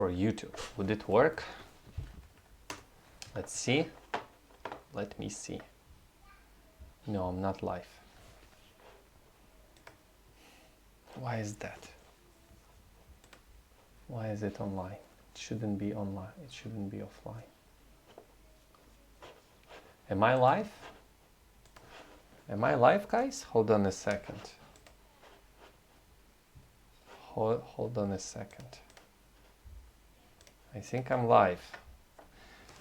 for YouTube. Would it work? Let's see. Let me see. No, I'm not live. Why is that? Why is it online? It shouldn't be online. It shouldn't be offline. Am I live? Am I live, guys? Hold on a second. Hold on a second. I think I'm live.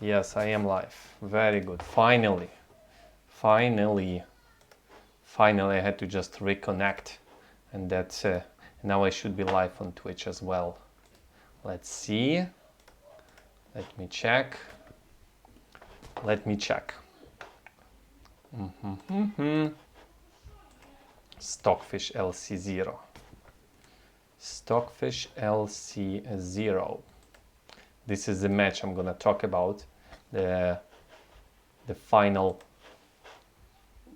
Yes, I am live. Very good. Finally, I had to just reconnect, and that's now I should be live on Twitch as well. Let's see. Let me check. Stockfish LcZero. Stockfish LcZero. This is the match I'm gonna talk about. The final,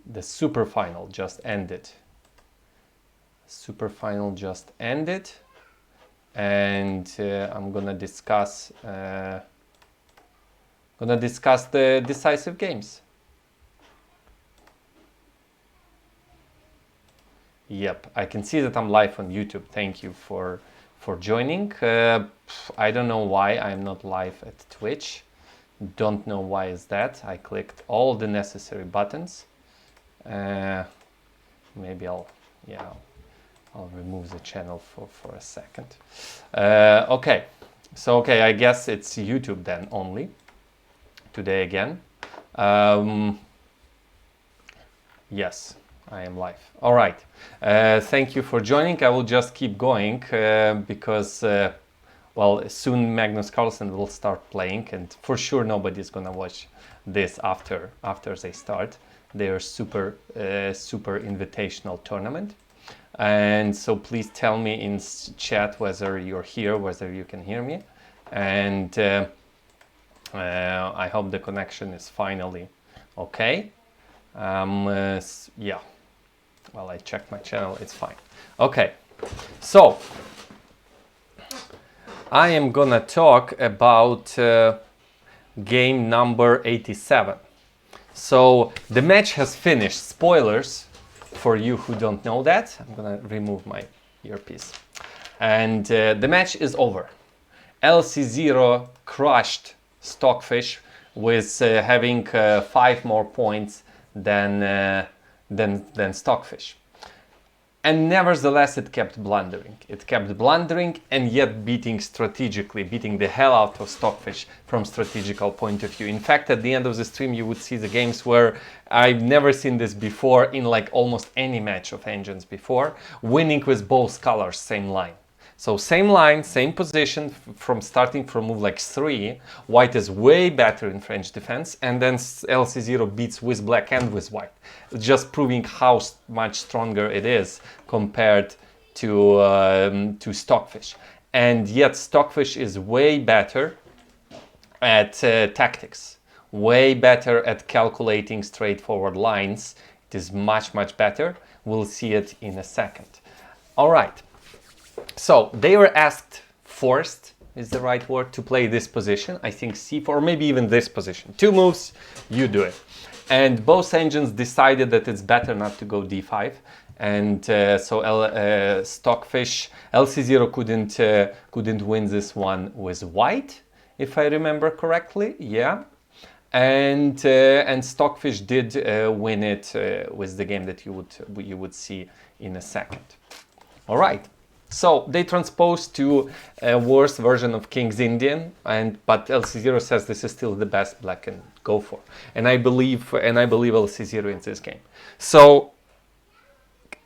the Superfinal just ended. Superfinal just ended, and I'm gonna discuss the decisive games. Yep, I can see that I'm live on YouTube. Thank you for joining. I don't know why I'm not live at Twitch. Don't know why is that. I clicked all the necessary buttons. Maybe I'll remove the channel for a second. Okay, so I guess it's YouTube then only today again. Yes, I am live. All right. Thank you for joining. I will just keep going because, well, soon Magnus Carlsen will start playing, and for sure nobody's gonna watch this after they start their super invitational tournament. And so please tell me in chat whether you're here, whether you can hear me, and I hope the connection is finally okay. Yeah. Well, I checked my channel, it's fine. Okay, so I am gonna talk about game number 87. So the match has finished. Spoilers for you who don't know that. I'm gonna remove my earpiece. And the match is over. LcZero crushed Stockfish with having 5 more points than Stockfish. And nevertheless, it kept blundering. And yet beating the hell out of Stockfish from strategical point of view. In fact, at the end of the stream, you would see the games where I've never seen this before in like almost any match of Engines before, winning with both colors, same line. So same line, same position, starting from move like 3, white is way better in French defense, and then LcZero beats with black and with white, just proving how much stronger it is compared to Stockfish. And yet Stockfish is way better at tactics, way better at calculating straightforward lines. It is much better. We'll see it in a second. All right. So they were forced is the right word, to play this position. I think c4, or maybe even this position. 2 moves, you do it. And both engines decided that it's better not to go d5. And so Stockfish, LcZero couldn't win this one with white, if I remember correctly. Yeah. And Stockfish did win it with the game that you would see in a second. All right. So they transposed to a worse version of King's Indian, but LcZero says this is still the best black can go for, and I believe LcZero in this game. So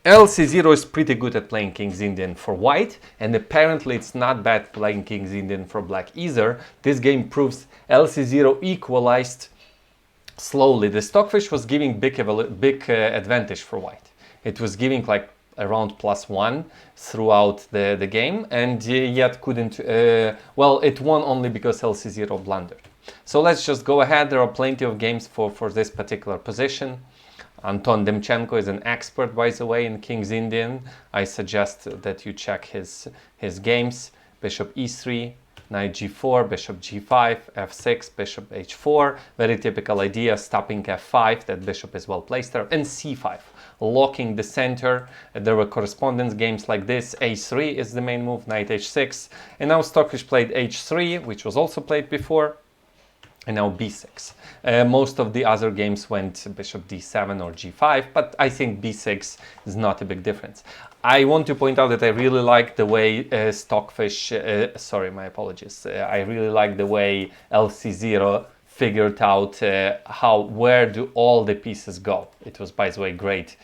LcZero is pretty good at playing King's Indian for white, and apparently it's not bad playing King's Indian for black either. This game proves LcZero equalized slowly. The Stockfish was giving big advantage for white. It was giving like around +1 throughout the game, and yet couldn't, well, it won only because LcZero blundered. So let's just go ahead. There are plenty of games for this particular position. Anton Demchenko is an expert, by the way, in King's Indian. I suggest that you check his games. Bishop e3, knight g4, bishop g5, f6, bishop h4. Very typical idea, stopping f5, that bishop is well placed there, and c5, locking the center. There were correspondence games like this. a3 is the main move, knight h6, and now Stockfish played h3, which was also played before, and now b6. Most of the other games went bishop d7 or g5, but I think b6 is not a big difference. I want to point out that I really like the way Stockfish, sorry, my apologies. I really like the way LcZero figured out where do all the pieces go. It was, by the way, great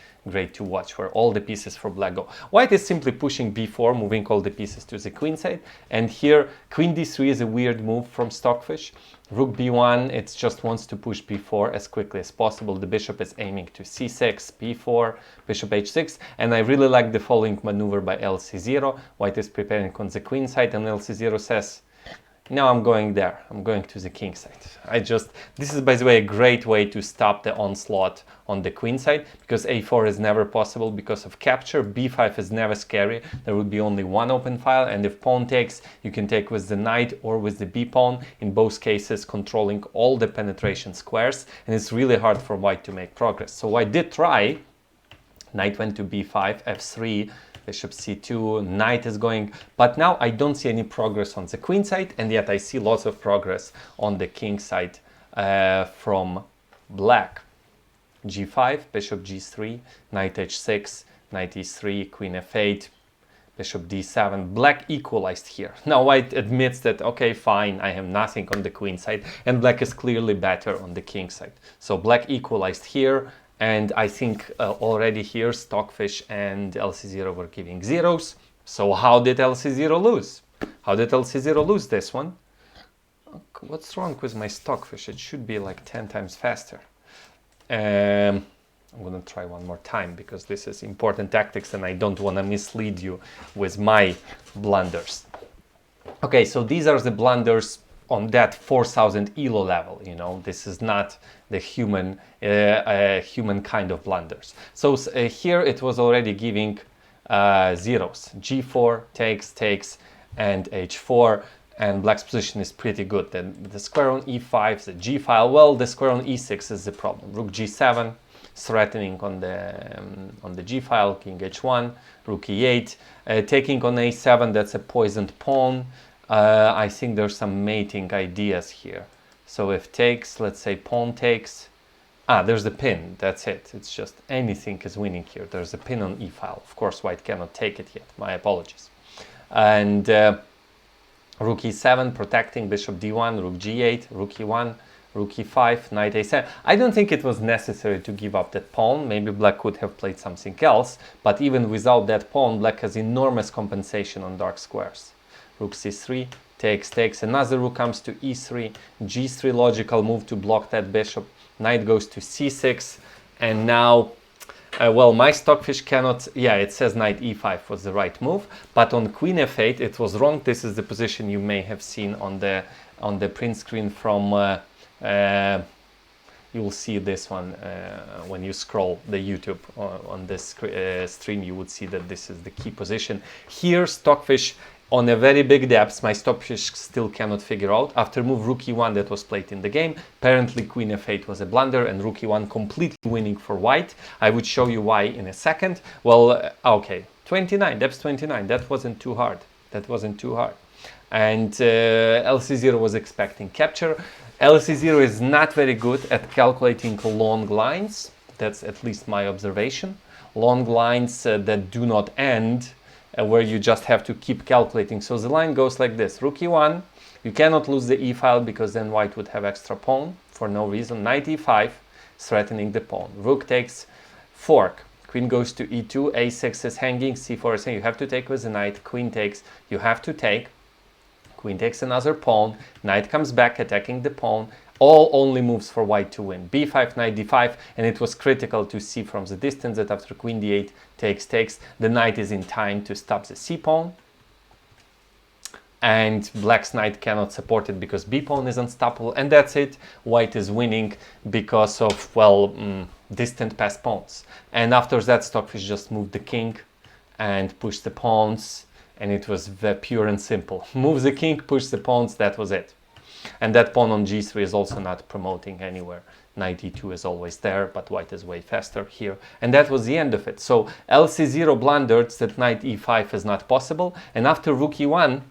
to watch where all the pieces for black go. White is simply pushing b4, moving all the pieces to the queen side, and here queen d3 is a weird move from Stockfish. Rook b1, it just wants to push b4 as quickly as possible. The bishop is aiming to c6, b4, bishop h6, and I really like the following maneuver by LcZero. White is preparing on the queen side, and LcZero says, now I'm going there, I'm going to the king side. This is, by the way, a great way to stop the onslaught on the queen side, because a4 is never possible because of capture. b5 is never scary, there would be only one open file, and if pawn takes, you can take with the knight or with the b pawn, in both cases controlling all the penetration squares, and it's really hard for white to make progress. So white did try, knight went to b5, f3, bishop c2, knight is going, but now I don't see any progress on the queen side, and yet I see lots of progress on the king side from black. g5, bishop g3, knight h6, knight e3, queen f8, bishop d7. Black equalized here. Now white admits that, okay, fine, I have nothing on the queen side, and black is clearly better on the king side. So black equalized here. And I think already here Stockfish and LcZero were giving zeros. So how did LcZero lose? How did LcZero lose this one? What's wrong with my Stockfish? It should be like 10 times faster. I'm going to try one more time because this is important tactics and I don't want to mislead you with my blunders. Okay, so these are the blunders on that 4000 ELO level. You know, this is not the human kind of blunders. So here it was already giving zeros. g4 takes and h4, and black's position is pretty good. Then the square on e5, the g file, well, the square on e6 is the problem. Rook g7 threatening on the g file, king h1, rook e8, taking on a7, that's a poisoned pawn. I think there's some mating ideas here. So if takes, let's say pawn takes, there's the pin, that's it. It's just anything is winning here. There's a pin on e-file. Of course, white cannot take it yet, my apologies. And rook e7 protecting, bishop d1, rook g8, rook e1, rook e5, knight a7. I don't think it was necessary to give up that pawn. Maybe black could have played something else, but even without that pawn, black has enormous compensation on dark squares. Rook c3, takes, another rook comes to e3, g3 logical move to block that bishop, knight goes to c6, and now, well, my Stockfish cannot, yeah, it says knight e5 was the right move, but on queen f8 it was wrong. This is the position you may have seen on the print screen from, you will see this one when you scroll the YouTube on this stream, you would see that this is the key position. Here, Stockfish on a very big depth, my Stockfish still cannot figure out. After move rook e1 that was played in the game, apparently queen f8 was a blunder and rook e1 completely winning for white. I would show you why in a second. Well, okay, 29, depth 29, that wasn't too hard. That wasn't too hard. And LcZero was expecting capture. LcZero is not very good at calculating long lines. That's at least my observation. Long lines that do not end, where you just have to keep calculating. So the line goes like this. Rook e1, you cannot lose the e-file because then white would have extra pawn for no reason. Knight e5, threatening the pawn. Rook takes, fork. Queen goes to e2, a6 is hanging, c4 is hanging. You have to take with the knight. Queen takes, you have to take. Queen takes another pawn. Knight comes back, attacking the pawn. All only moves for white to win. b5, knight d5, and it was critical to see from the distance that after queen d8 takes, the knight is in time to stop the c pawn. And black's knight cannot support it because b pawn is unstoppable, and that's it. White is winning because of, well, distant passed pawns. And after that, Stockfish just moved the king and pushed the pawns. and it was pure and simple. Move the king, push the pawns, that was it. And that pawn on g3 is also not promoting anywhere. Knight e2 is always there, but white is way faster here. And that was the end of it. So LcZero blundered that knight e5 is not possible, and after rook e1,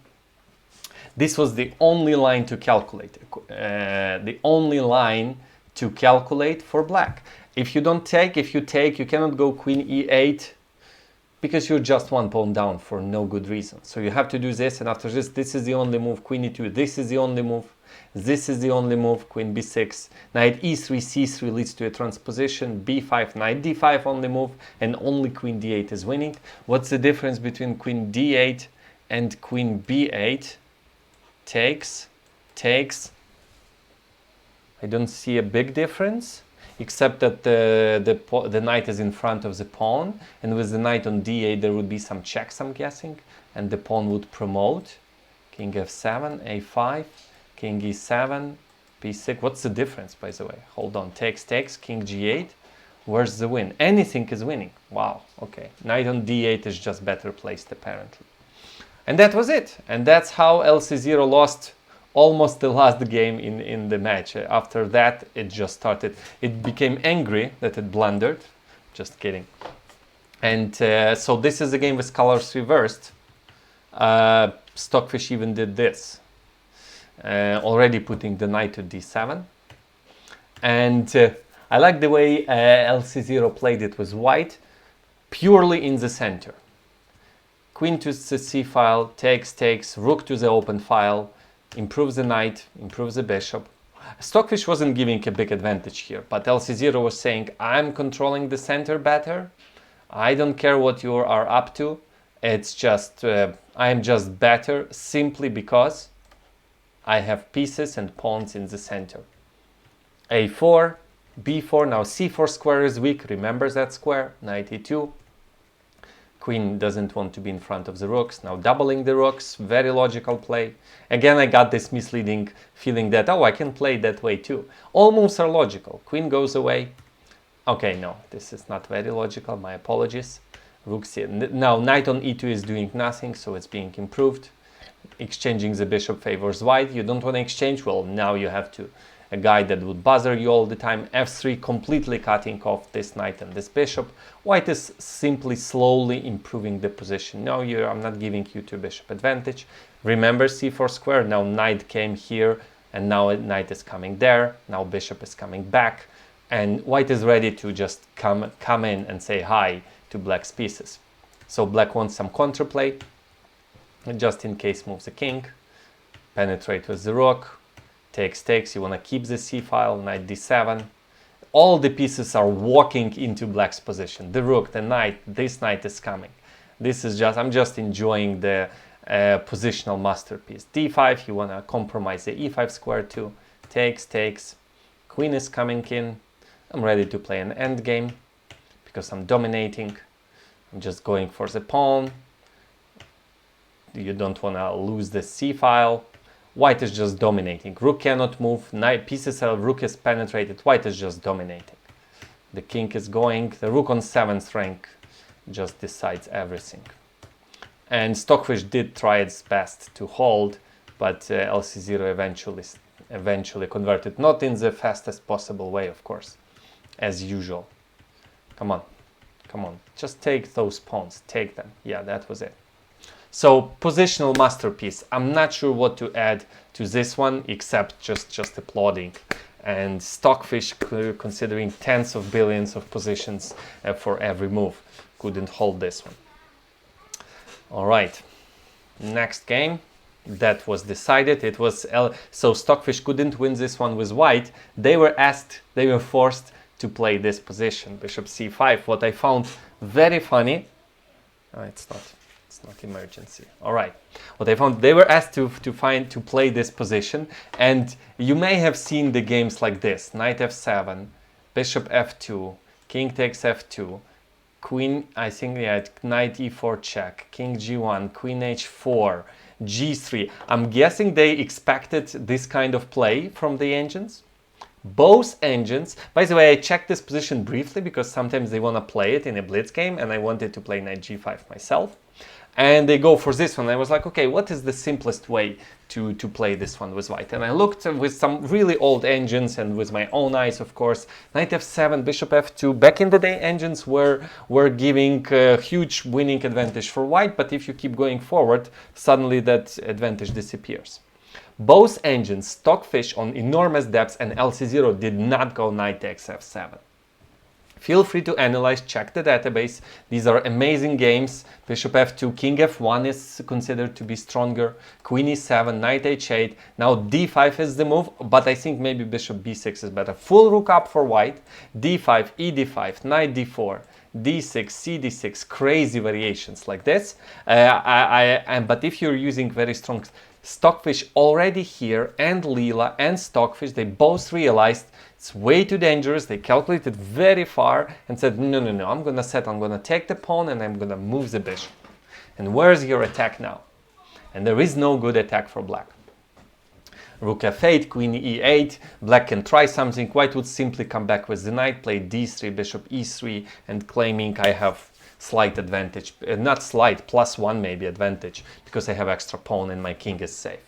this was the only line to calculate. The only line to calculate for black. If you don't take, if you take, you cannot go queen e8 because you're just one pawn down for no good reason. So you have to do this, and after this is the only move, queen e2, this is the only move, this is the only move, queen b6, knight e3, c3 leads to a transposition, b5, knight d5 only move, and only queen d8 is winning. What's the difference between queen d8 and queen b8? Takes. I don't see a big difference, except that the knight is in front of the pawn, and with the knight on d8 there would be some checks, I'm guessing, and the pawn would promote. King f7, a5, king e7, b6. What's the difference, by the way? Hold on. Takes, king g8. Where's the win? Anything is winning. Wow, okay. Knight on d8 is just better placed, apparently. And that was it. And that's how LcZero lost almost the last game in the match. After that, it just started. It became angry that it blundered. Just kidding. And so this is a game with colors reversed. Stockfish even did this. Already putting the knight to d7. And I like the way LcZero played it with white, purely in the center. Queen to the c file, takes, rook to the open file, improves the knight, improves the bishop. Stockfish wasn't giving a big advantage here, but LcZero was saying, I'm controlling the center better. I don't care what you are up to. It's just, I'm just better simply because I have pieces and pawns in the center. a4, b4, now c4 square is weak, remember that square, knight e2. Queen doesn't want to be in front of the rooks. Now doubling the rooks, very logical play. Again, I got this misleading feeling that, oh, I can play that way too. All moves are logical. Queen goes away. Okay, no, this is not very logical. My apologies. Rook c. Now knight on e2 is doing nothing, so it's being improved. Exchanging the bishop favors white. You don't want to exchange? Well, now you have to. A guy that would bother you all the time. f3, completely cutting off this knight and this bishop. White is simply slowly improving the position. No, I'm not giving you two bishop advantage. Remember c4 square, now knight came here, and now knight is coming there. Now bishop is coming back, and white is ready to just come in and say hi to black's pieces. So black wants some counterplay, and just in case moves the king, penetrate with the rook. Takes, you want to keep the c-file, knight d7. All the pieces are walking into black's position. The rook, the knight, this knight is coming. This is just, I'm just enjoying the positional masterpiece. d5, you want to compromise the e5 square too. Takes, queen is coming in. I'm ready to play an endgame because I'm dominating. I'm just going for the pawn. You don't want to lose the c-file. White is just dominating. Rook cannot move. Knight pieces of rook is penetrated. White is just dominating. The king is going. The rook on 7th rank just decides everything. And Stockfish did try its best to hold, but LcZero eventually converted. Not in the fastest possible way, of course, as usual. Come on. Just take those pawns. Take them. Yeah, that was it. So, positional masterpiece. I'm not sure what to add to this one, except just applauding. And Stockfish, considering tens of billions of positions for every move, couldn't hold this one. All right, next game. That was decided. It was so Stockfish couldn't win this one with white. They were forced to play this position, bishop c5. What I found very funny, it's not emergency. All right. What I found, they were asked to play this position, and you may have seen the games like this: knight f7, bishop f2, king takes f2, queen, I think, yeah, knight e4 check, king g1, queen h4, g3. I'm guessing they expected this kind of play from the engines. Both engines, by the way, I checked this position briefly because sometimes they want to play it in a blitz game, and I wanted to play knight g5 myself. and they go for this one. I was like, okay, what is the simplest way to play this one with white? And I looked with some really old engines and with my own eyes, of course. Knight f7, bishop f2. Back in the day, engines were giving a huge winning advantage for white, but if you keep going forward, suddenly that advantage disappears. Both engines, Stockfish on enormous depths and LcZero, did not go knight takes f7. Feel free to analyze, check the database. These are amazing games. Bishop f2, king f1 is considered to be stronger. Queen e7, knight h8. Now d5 is the move, but I think maybe bishop b6 is better. Full rook up for white. d5, ed5, knight d4, d6, cd6. Crazy variations like this. But if you're using very strong Stockfish already here, and Lila and Stockfish, they both realized it's way too dangerous. They calculated very far and said, no, I'm gonna take the pawn and I'm gonna move the bishop. And where's your attack now? And there is no good attack for black. Rook f8, queen e8, black can try something. White would simply come back with the knight, play d3, bishop e3, and claiming I have slight advantage, not slight, +1 maybe advantage, because I have extra pawn and my king is safe.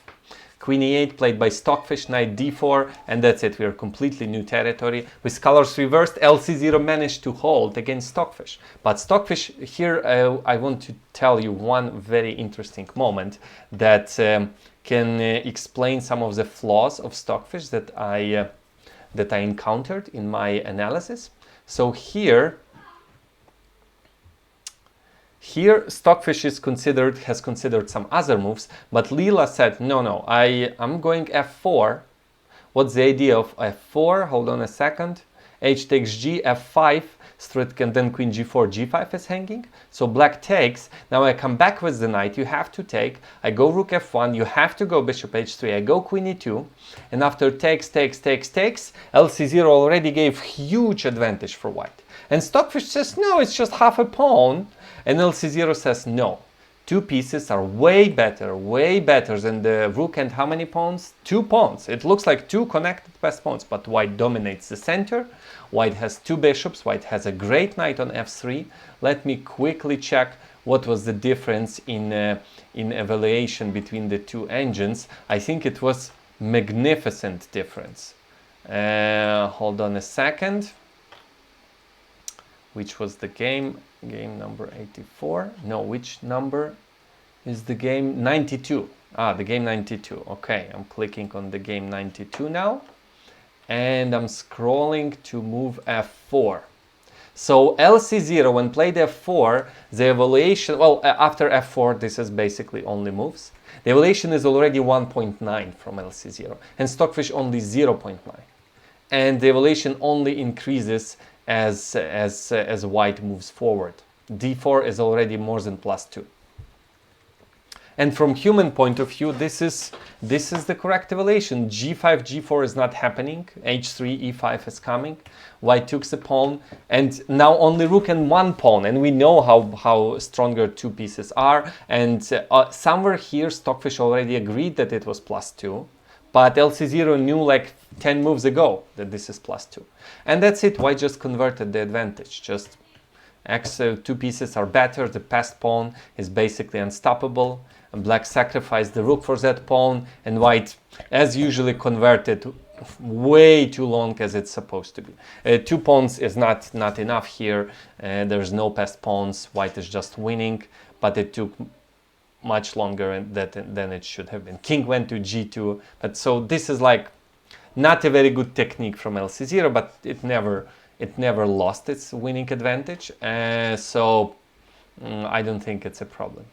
Queen e8 played by Stockfish, knight d4, and that's it. We are completely new territory. With colors reversed, LcZero managed to hold against Stockfish. But Stockfish, here I want to tell you one very interesting moment that can explain some of the flaws of Stockfish that I encountered in my analysis. So here Stockfish has considered some other moves, but Lila said, no, I'm going f4. What's the idea of f4? Hold on a second. H takes g, f5, and then queen g4, g5 is hanging. So black takes. Now I come back with the knight. You have to take. I go rook f1. You have to go bishop h3. I go queen e2. And after takes, LcZero already gave huge advantage for white. And Stockfish says, no, it's just half a pawn. And LcZero says, no, two pieces are way better than the rook and how many pawns? 2 pawns. It looks like 2 connected passed pawns, but white dominates the center. White has 2 bishops. White has a great knight on f3. Let me quickly check what was the difference in evaluation between the two engines. I think it was magnificent difference. Hold on a second. Which was the game number 84. No, which number is the game? 92. The game 92. Okay, I'm clicking on the game 92 now. And I'm scrolling to move f4. So LcZero, when played f4, the evaluation, well, after f4, this is basically only moves. The evaluation is already 1.9 from LcZero, and Stockfish only 0.9. And the evaluation only increases as white moves forward. d4 is already more than +2. And from human point of view, this is the correct evaluation. g5, g4 is not happening. h3, e5 is coming. White took the pawn, and now only rook and 1 pawn. And we know how stronger 2 pieces are. And somewhere here, Stockfish already agreed that it was +2. But LcZero knew like 10 moves ago that this is +2. And that's it. White just converted the advantage. Just 2 pieces are better. The passed pawn is basically unstoppable. And black sacrificed the rook for that pawn. And white, as usually, converted way too long as it's supposed to be. 2 pawns is not enough here. There's no passed pawns. White is just winning. But it took much longer than it should have been. King went to g2, but so this is like not a very good technique from LcZero, but it never lost its winning advantage. So I don't think it's a problem.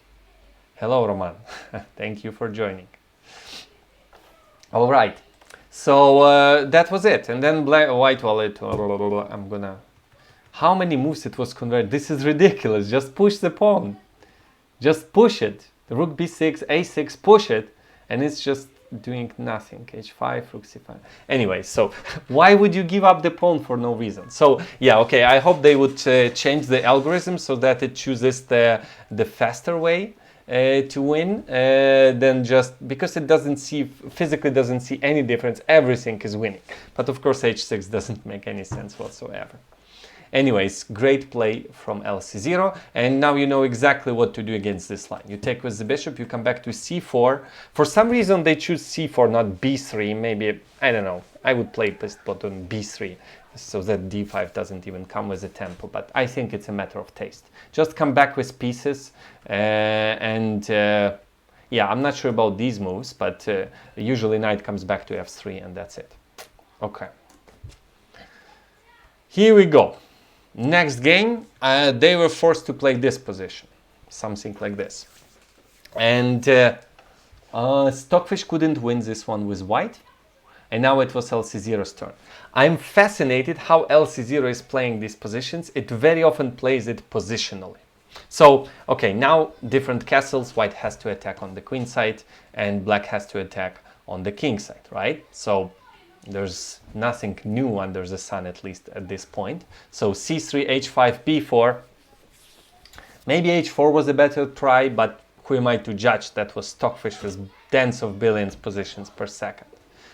Hello, Roman. Thank you for joining. All right, so that was it. And then white, well, how many moves it was converted? This is ridiculous. Just push the pawn. Just push it. The rook b6, a6, push it, and it's just doing nothing. h5, rook c5. Anyway, so why would you give up the pawn for no reason? So yeah, okay, I hope they would change the algorithm so that it chooses the faster way to win than just because it physically doesn't see any difference. Everything is winning. But of course h6 doesn't make any sense whatsoever. Anyways, great play from LcZero, and now you know exactly what to do against this line. You take with the bishop, you come back to c4. For some reason they choose c4, not b3. Maybe, I don't know, I would play this bot on b3 so that d5 doesn't even come with a tempo, but I think it's a matter of taste. Just come back with pieces yeah, I'm not sure about these moves, but usually knight comes back to f3 and that's it. Okay. Here we go. Next game, they were forced to play this position, something like this. And Stockfish couldn't win this one with white, and now it was LcZero's turn. I'm fascinated how LcZero is playing these positions. It very often plays it positionally. So, okay, now different castles, white has to attack on the queen side and black has to attack on the king side, right? So there's nothing new under the sun, at least at this point. So c3, h5, b4. Maybe h4 was a better try, but who am I to judge? That was Stockfish with tens of billions positions per second.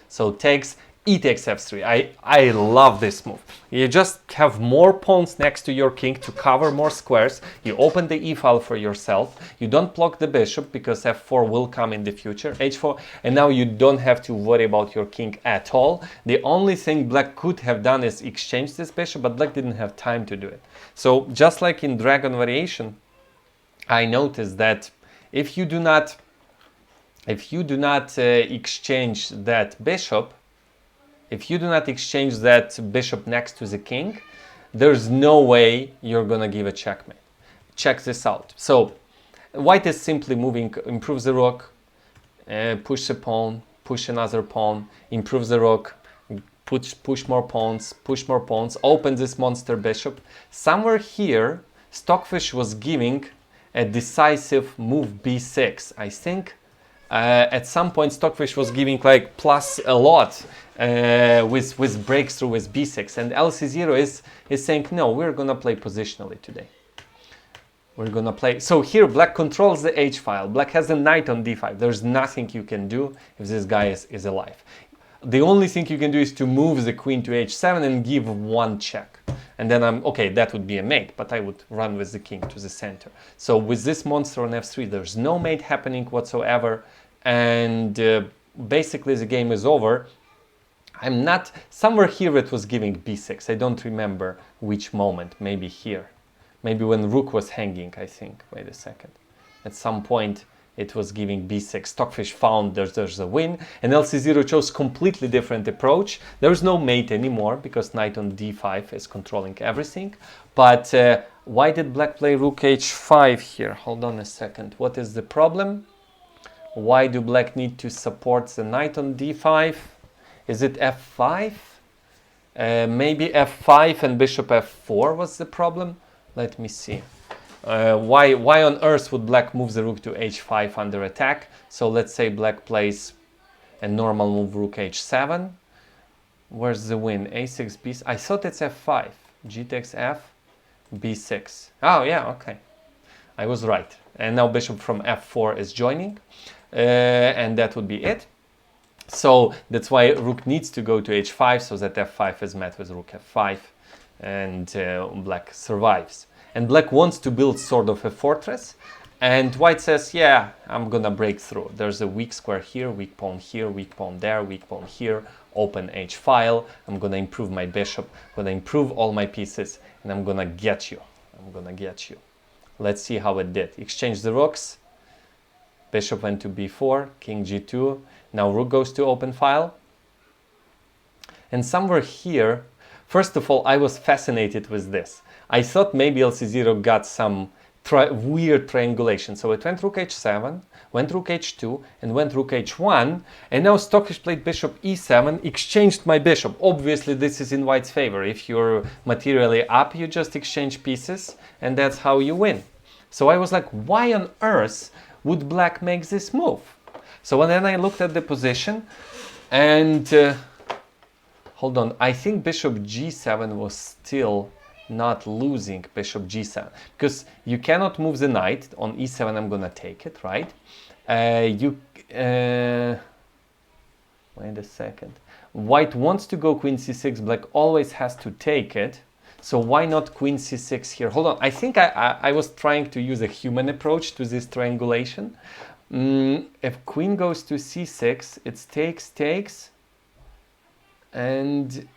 So takes, e takes f3. I love this move. You just have more pawns next to your king to cover more squares. You open the e file for yourself. You don't block the bishop because f4 will come in the future, h4, and now you don't have to worry about your king at all. The only thing black could have done is exchange this bishop, but black didn't have time to do it. So just like in Dragon Variation, I noticed that if you do not exchange that bishop, next to the king, there's no way you're gonna give a checkmate. Check this out. So white is simply moving, improves the rook, push a pawn, push another pawn, improves the rook, push more pawns, open this monster bishop. Somewhere here, Stockfish was giving a decisive move b6. I think at some point Stockfish was giving like plus a lot with breakthrough with b6, and LcZero is saying no, we're gonna play positionally today. We're gonna play. So here black controls the h file. Black has a knight on d5. There's nothing you can do if this guy is alive. The only thing you can do is to move the queen to h7 and give one check. And then okay, that would be a mate, but I would run with the king to the center. So with this monster on f3, there's no mate happening whatsoever, and basically the game is over. I'm not, somewhere here it was giving b6. I don't remember which moment, maybe here. Maybe when rook was hanging, I think. Wait a second. At some point it was giving b6. Stockfish found there's a win, and LcZero chose completely different approach. There's no mate anymore because knight on d5 is controlling everything. But why did black play rook h5 here? Hold on a second. What is the problem? Why do black need to support the knight on d5? Is it f5? Maybe f5 and bishop f4 was the problem? Let me see. Why on earth would black move the rook to h5 under attack? So let's say black plays a normal move, rook h7. Where's the win? a6, b6. I thought it's f5. G takes f, b6. Oh yeah, okay. I was right. And now bishop from f4 is joining. And that would be it. So that's why rook needs to go to h5, so that f5 is met with rook f5, and black survives. And black wants to build sort of a fortress, and white says, yeah, I'm gonna break through. There's a weak square here, weak pawn here, weak pawn there, weak pawn here, open h file. I'm gonna improve my bishop, I'm gonna improve all my pieces, and I'm gonna get you. Let's see how it did. Exchange the rooks. Bishop went to b4, king g2. Now rook goes to open file. And somewhere here, first of all, I was fascinated with this. I thought maybe LcZero got some weird triangulation. So it went rook h7, went rook h2, and went rook h1. And now Stockfish played bishop e7, exchanged my bishop. Obviously, this is in white's favor. If you're materially up, you just exchange pieces, and that's how you win. So I was like, why on earth would black make this move? So then I looked at the position, and hold on, I think bishop g7 was still not losing bishop g7, because you cannot move the knight on e7. I'm gonna take it, right? Wait a second. White wants to go queen c6, black always has to take it. So why not queen c6 here? Hold on, I think I was trying to use a human approach to this triangulation. If queen goes to c6, it takes, and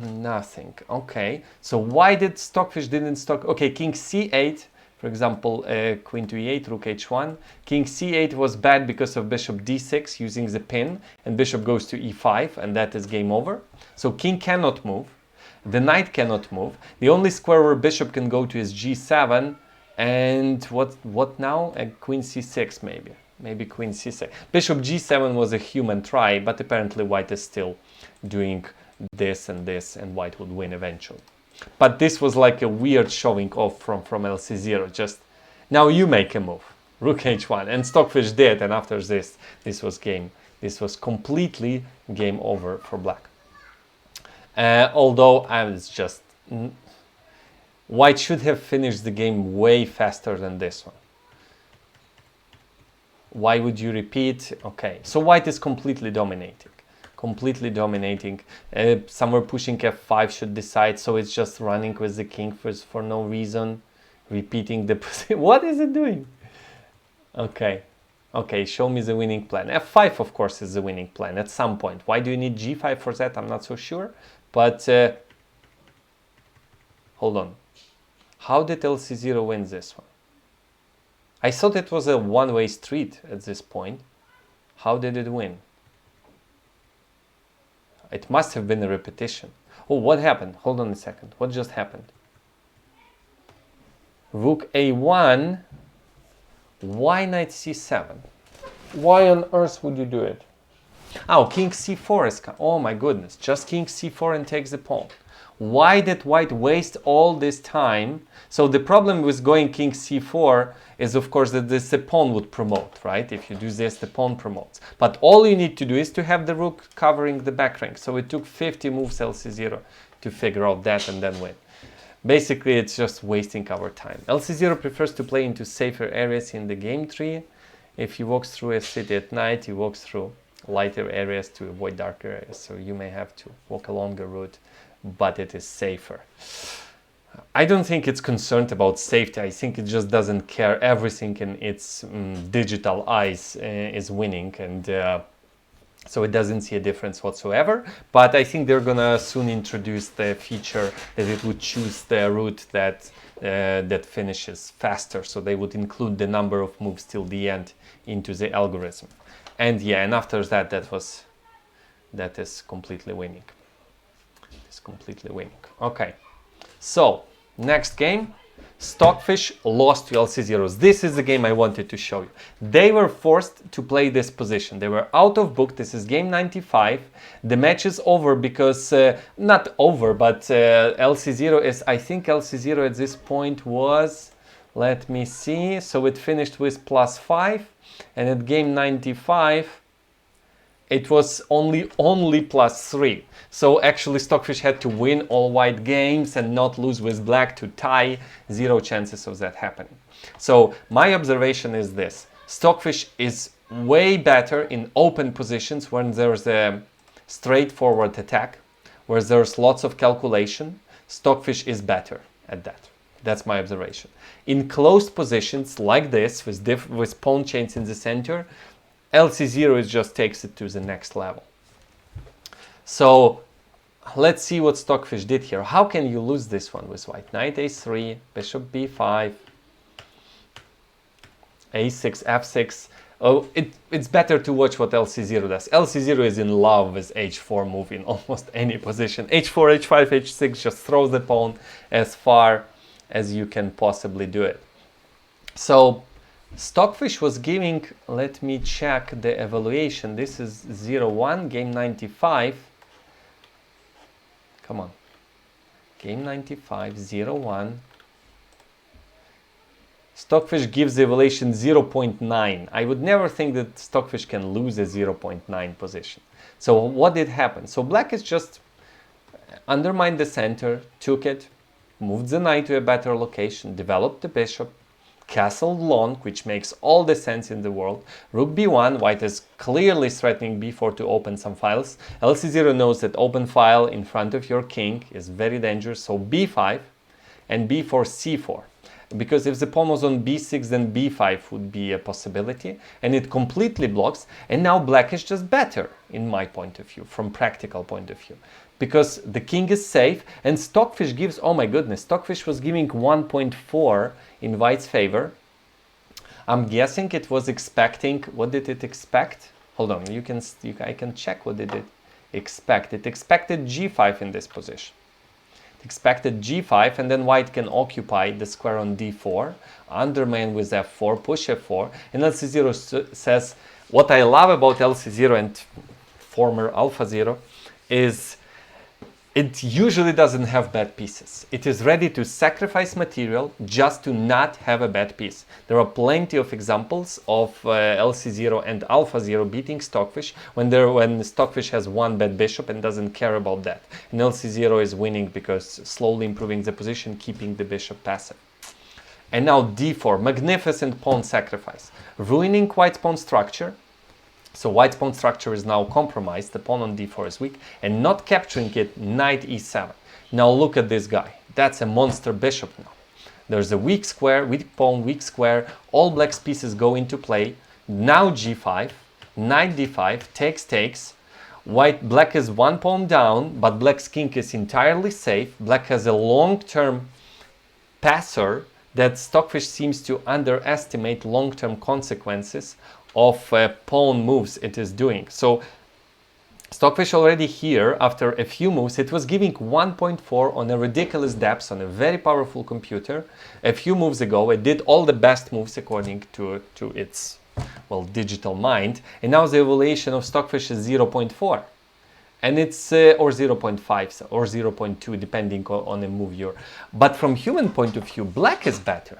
nothing. Okay, so why did Stockfish didn't stock? Okay, king c8, for example, queen to e8, rook h1. King c8 was bad because of bishop d6 using the pin, and bishop goes to e5, and that is game over. So king cannot move, the knight cannot move. The only square where bishop can go to is g7, and what now? Queen c6 maybe. Maybe queen c6. Bishop g7 was a human try, but apparently white is still doing this, and white would win eventually. But this was like a weird showing off from LcZero. Just, now you make a move. Rook h1. And Stockfish did, and after this was game. This was completely game over for black. Although I was just... White should have finished the game way faster than this one. Why would you repeat? Okay, so white is completely dominating. Somewhere pushing f5 should decide, so it's just running with the king for no reason. Repeating the position. What is it doing? Okay, show me the winning plan. f5, of course, is the winning plan at some point. Why do you need g5 for that? I'm not so sure. But hold on. How did LcZero win this one? I thought it was a one-way street at this point. How did it win? It must have been a repetition. Oh, what happened? Hold on a second. What just happened? Rook a1. Why knight c7? Why on earth would you do it? Oh, king c4 is... Oh my goodness. Just king c4 and takes the pawn. Why did white waste all this time? So the problem with going king c4 is, of course, that the pawn would promote, right? If you do this, the pawn promotes. But all you need to do is to have the rook covering the back rank. So it took 50 moves LcZero to figure out that and then win. Basically, it's just wasting our time. LcZero prefers to play into safer areas in the game tree. If he walks through a city at night, he walks through lighter areas to avoid darker areas. So you may have to walk a longer route, but it is safer. I don't think it's concerned about safety. I think it just doesn't care. Everything in its digital eyes is winning, and so it doesn't see a difference whatsoever. But I think they're gonna soon introduce the feature that it would choose the route that that finishes faster. So they would include the number of moves till the end into the algorithm. And yeah, and after that, that is completely winning. It's completely winning. Okay. So, next game, Stockfish lost to LcZero's. This is the game I wanted to show you. They were forced to play this position. They were out of book. This is game 95. The match is over because, not over, but LcZero is, I think LcZero at this point was, let me see, so it finished with +5, and at game 95, it was only +3. So actually Stockfish had to win all white games and not lose with black to tie. 0 chances of that happening. So my observation is this. Stockfish is way better in open positions when there's a straightforward attack, where there's lots of calculation. Stockfish is better at that. That's my observation. In closed positions like this, with pawn chains in the center, LcZero just takes it to the next level. So let's see what Stockfish did here. How can you lose this one with white? Knight a3, bishop b5, a6, f6. Oh, it's better to watch what LcZero does. LcZero is in love with h4 move in almost any position. h4, h5, h6, just throw the pawn as far as you can possibly do it. So Stockfish was giving, let me check the evaluation. This is 0-1, game 95. Come on. Game 95, 0-1. Stockfish gives the evaluation 0.9. I would never think that Stockfish can lose a 0.9 position. So what did happen? So black is just undermined the center, took it, moved the knight to a better location, developed the bishop, castle long, which makes all the sense in the world. Rook b1, white is clearly threatening b4 to open some files. LcZero knows that open file in front of your king is very dangerous, so b5 and b4, c4. Because if the pawn was on b6, then b5 would be a possibility, and it completely blocks. And now black is just better, in my point of view, from practical point of view, because the king is safe, and Stockfish gives, oh my goodness, Stockfish was giving 1.4 in white's favor. I'm guessing it was expecting, what did it expect? Hold on, I can check what did it expect. It expected g5 in this position. Expected g5, and then white can occupy the square on d4, undermine with f4, push f4, and LcZero says, what I love about LcZero and former AlphaZero is it usually doesn't have bad pieces. It is ready to sacrifice material just to not have a bad piece. There are plenty of examples of LcZero and AlphaZero beating Stockfish when Stockfish has one bad bishop and doesn't care about that. And LcZero is winning because slowly improving the position, keeping the bishop passive. And now d4, magnificent pawn sacrifice, ruining white's pawn structure. So white's pawn structure is now compromised, the pawn on d4 is weak, and not capturing it, knight e7. Now look at this guy, that's a monster bishop now. There's a weak square, weak pawn, weak square, all black's pieces go into play. Now g5, knight d5, takes. Black is one pawn down, but black's king is entirely safe. Black has a long-term passer that Stockfish seems to underestimate long-term consequences of pawn moves it is doing. So Stockfish already here, after a few moves, it was giving 1.4 on a ridiculous depth on a very powerful computer. A few moves ago, it did all the best moves according to its, well, digital mind. And now the evaluation of Stockfish is 0.4. And it's, or 0.5 or 0.2, depending on the move you're. But from human point of view, black is better.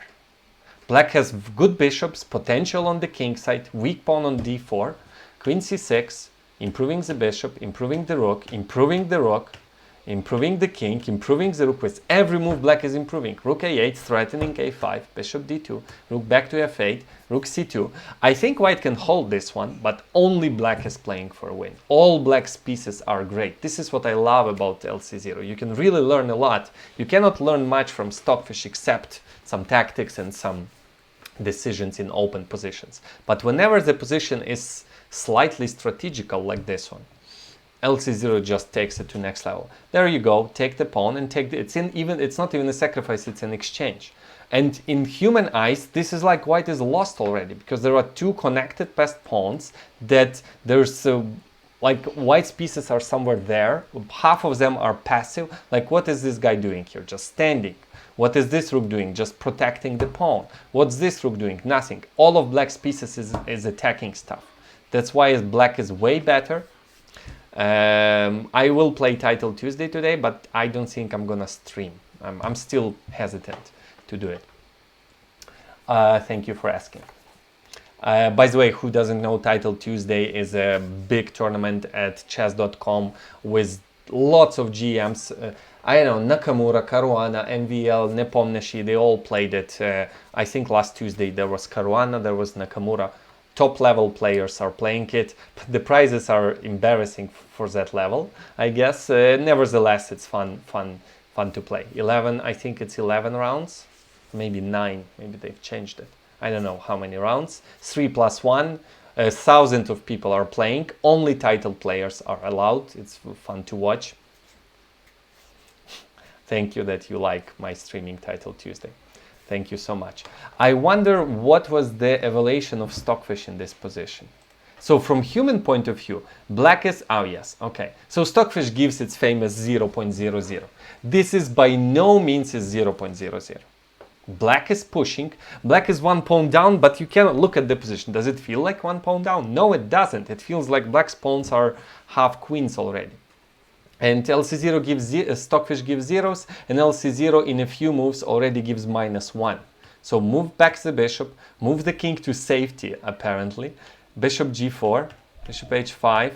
Black has good bishops, potential on the king side, weak pawn on d4, queen c6, improving the bishop, improving the rook, improving the king, improving the rook. With every move black is improving. Rook a8, threatening a5, bishop d2, rook back to f8, rook c2. I think white can hold this one, but only black is playing for a win. All black's pieces are great. This is what I love about LcZero. You can really learn a lot. You cannot learn much from Stockfish except some tactics and some decisions in open positions. But whenever the position is slightly strategical like this one, LcZero just takes it to next level. There you go, take the pawn and take the, it's not even a sacrifice, it's an exchange. And in human eyes, this is like white is lost already, because there are two connected passed pawns that there's like white's pieces are somewhere there, half of them are passive. Like, what is this guy doing here? Just standing. What is this rook doing? Just protecting the pawn. What's this rook doing? Nothing. All of black's pieces is attacking stuff. That's why black is way better. I will play Title Tuesday today, but I don't think I'm gonna stream. I'm still hesitant to do it. Thank you for asking. By the way, who doesn't know, Title Tuesday is a big tournament at chess.com with lots of GMs. I don't know, Nakamura, Caruana, NVL, Nepomniachtchi, they all played it. I think last Tuesday there was Caruana, there was Nakamura. Top level players are playing it, but the prizes are embarrassing for that level, I guess. Nevertheless, it's fun to play. 11, I think it's 11 rounds, maybe 9, maybe they've changed it. I don't know how many rounds. 3+1, thousands of people are playing. Only title players are allowed. It's fun to watch. Thank you that you like my streaming Title Tuesday. Thank you so much. I wonder what was the evaluation of Stockfish in this position. So from human point of view, black is, oh yes, okay. So Stockfish gives its famous 0.00. This is by no means is 0.00. Black is pushing, black is one pawn down, but you cannot look at the position. Does it feel like one pawn down? No, it doesn't. It feels like black's pawns are half queens already. And LcZero gives, Stockfish gives zeros, and LcZero in a few moves already gives -1. So move back the bishop, move the king to safety, apparently. Bishop g4, bishop h5,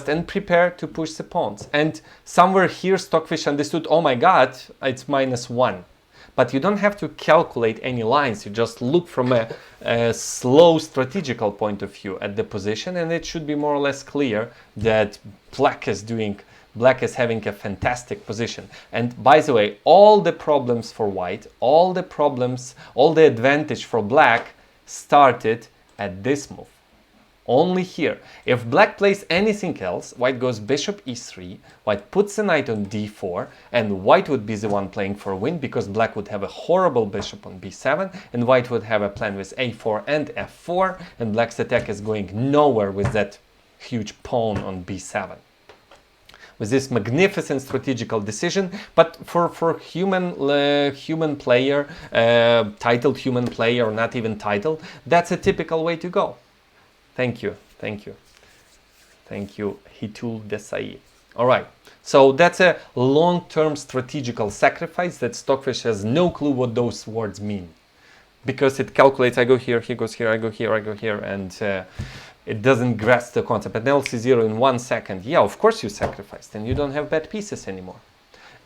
and prepare to push the pawns. And somewhere here Stockfish understood, oh my god, it's -1. but you don't have to calculate any lines. You just look from a slow strategical point of view at the position, and it should be more or less clear that black is having a fantastic position. And by the way, all the problems for white, all the advantage for black started at this move. Only here. If black plays anything else, white goes bishop e3, white puts a knight on d4, and white would be the one playing for a win because black would have a horrible bishop on b7, and white would have a plan with a4 and f4, and black's attack is going nowhere with that huge pawn on b7. With this magnificent strategical decision, but for human player, titled human player or not even titled, that's a typical way to go. Thank you, Hitul Desai. All right, so that's a long-term strategical sacrifice that Stockfish has no clue what those words mean, because it calculates, I go here, he goes here, I go here, I go here, and it doesn't grasp the concept. But LcZero in 1 second, yeah, of course you sacrificed, and you don't have bad pieces anymore.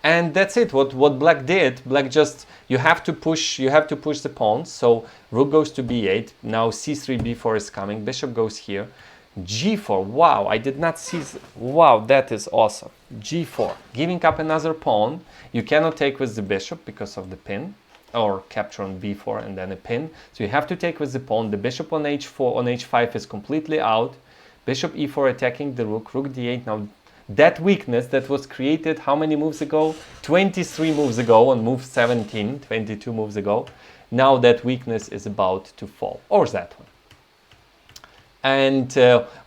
And that's it. What black did, black just, you have to push the pawns. So rook goes to b8. Now c3, b4 is coming. Bishop goes here. g4. Wow, I did not see. Wow, that is awesome. g4, giving up another pawn. You cannot take with the bishop because of the pin, or capture on b4 and then a pin. So you have to take with the pawn. The bishop on h4, on h5 is completely out. Bishop e4 attacking the rook. Rook d8 now. That weakness that was created how many moves ago? 23 moves ago on move 17, 22 moves ago. Now that weakness is about to fall, or that one. And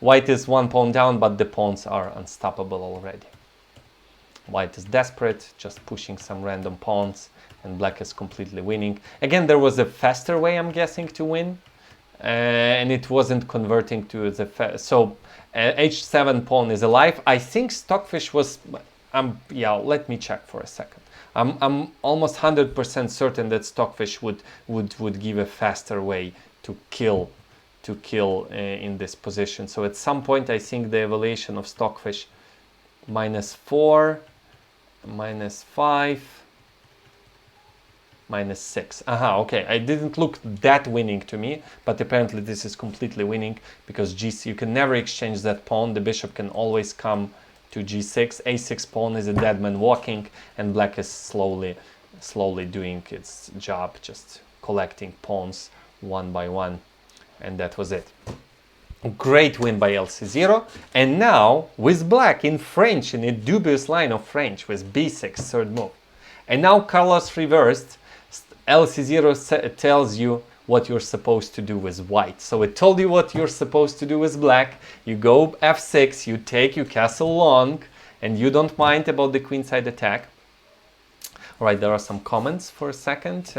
white is 1 pawn down, but the pawns are unstoppable already. White is desperate, just pushing some random pawns, and black is completely winning. Again, there was a faster way, I'm guessing, to win, and it wasn't converting to the h7 pawn is alive. I think Stockfish was, yeah, let me check for a second. I'm almost 100% certain that Stockfish would give a faster way to kill in this position. So at some point, I think the evaluation of Stockfish -4, -5, -6. Aha, okay. I didn't look that winning to me, but apparently this is completely winning because you can never exchange that pawn. The bishop can always come to g6. a6 pawn is a dead man walking, and black is slowly doing its job, just collecting pawns one by one, and that was it. Great win by LcZero. And now with black in French, in a dubious line of French with b6, third move. And now Carlos reversed. LcZero tells you what you're supposed to do with white. So it told you what you're supposed to do with black. You go f6, you take your castle long, and you don't mind about the queenside attack. All right, there are some comments for a second.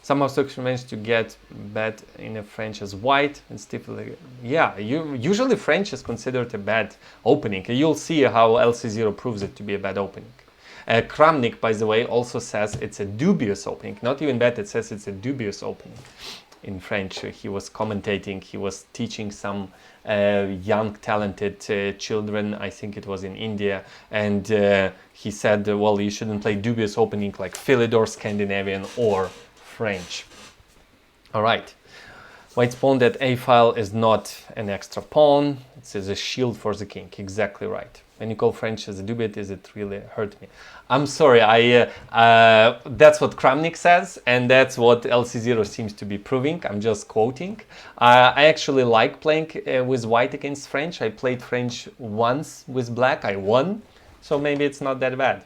Somehow Stockfish managed to get bad in a French as white and stiffly. Yeah, usually French is considered a bad opening. You'll see how LcZero proves it to be a bad opening. Kramnik, by the way, also says it's a dubious opening. Not even bad, it says it's a dubious opening. In French, he was commentating, he was teaching some young, talented children, I think it was in India, and he said, well, you shouldn't play dubious opening like Philidor, Scandinavian, or French. All right. White's pawn at a file is not an extra pawn. It is a shield for the king. Exactly right. When you call French as a dubious, it really hurt me. I'm sorry. That's what Kramnik says, and that's what LcZero seems to be proving. I'm just quoting. I actually like playing with white against French. I played French once with black. I won, so maybe it's not that bad.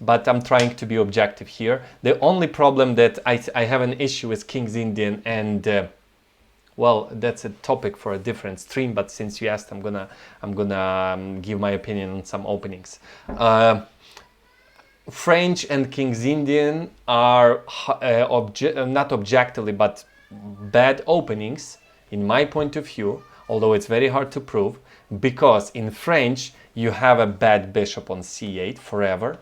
But I'm trying to be objective here. The only problem that I have an issue with King's Indian, and well, that's a topic for a different stream. But since you asked, I'm gonna give my opinion on some openings. French and King's Indian are not objectively, but bad openings in my point of view. Although it's very hard to prove, because in French you have a bad bishop on c8 forever.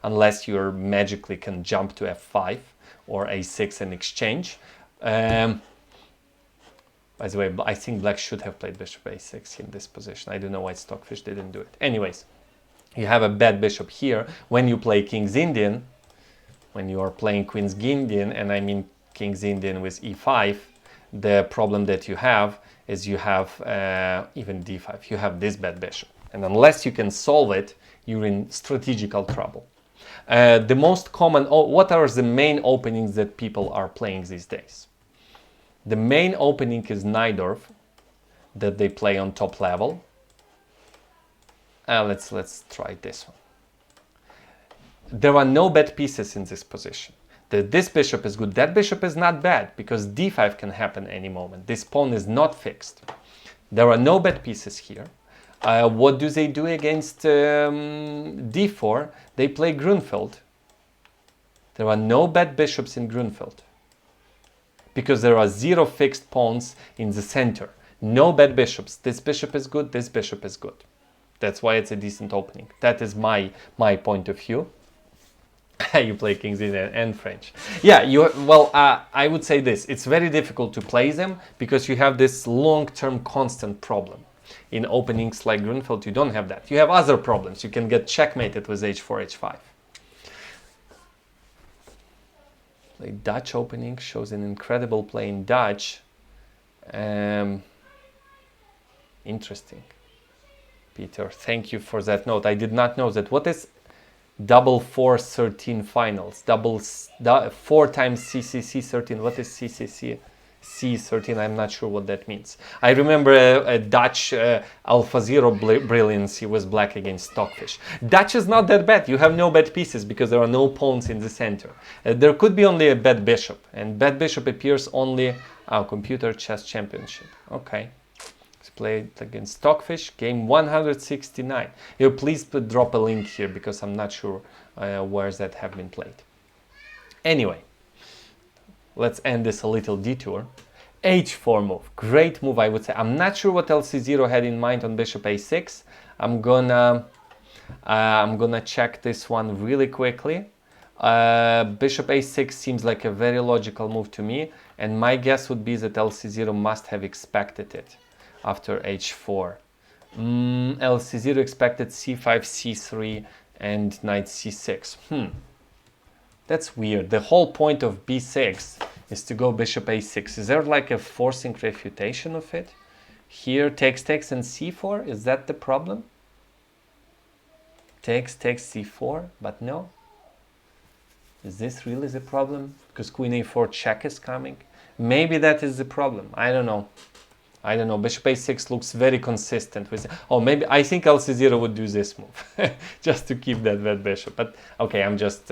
Unless you magically can jump to f5 or a6 and exchange. By the way, I think black should have played bishop a6 in this position. I don't know why Stockfish didn't do it. Anyways, you have a bad bishop here. When you play King's Indian, when you are playing Queen's Indian, and I mean King's Indian with e5, the problem that you have is you have even d5. You have this bad bishop. And unless you can solve it, you're in strategical trouble. The most common, what are the main openings that people are playing these days? The main opening is Najdorf, that they play on top level. Let's try this one. There are no bad pieces in this position. This bishop is good, that bishop is not bad, because d5 can happen any moment. This pawn is not fixed. There are no bad pieces here. What do they do against d4? They play Grunfeld. There are no bad bishops in Grunfeld, because there are 0 fixed pawns in the center. No bad bishops. This bishop is good, this bishop is good. That's why it's a decent opening. That is my point of view. You play King's Indian and French. Yeah, I would say this. It's very difficult to play them because you have this long-term constant problem. In openings like Grunfeld, you don't have that. You have other problems. You can get checkmated with h4, h5. Play Dutch opening shows an incredible play in Dutch. Interesting. Peter, thank you for that note. I did not know that. What is double 4-13 finals? 4 times CCC 13. What is CCC C13? I'm not sure what that means. I remember a Dutch LcZero brilliance. He was black against Stockfish. Dutch is not that bad. You have no bad pieces because there are no pawns in the center. There could be only a bad bishop, and bad bishop appears only computer chess championship. Okay. Played against Stockfish, game 169. Please drop a link here because I'm not sure where that have been played. Anyway, let's end this a little detour. h4 move, great move, I would say. I'm not sure what LcZero had in mind on bishop a6. I'm gonna check this one really quickly. Bishop a6 seems like a very logical move to me, and my guess would be that LcZero must have expected it. After h4, LcZero expected c5, c3, and knight c6. That's weird. The whole point of b6 is to go bishop a6. Is there like a forcing refutation of it? Here, takes, and c4? Is that the problem? Takes, c4, but no. Is this really the problem? Because queen a4 check is coming? Maybe that is the problem. I don't know. Bishop a6 looks very consistent with. Oh, maybe I think LcZero would do this move just to keep that bad bishop. But okay, I'm just.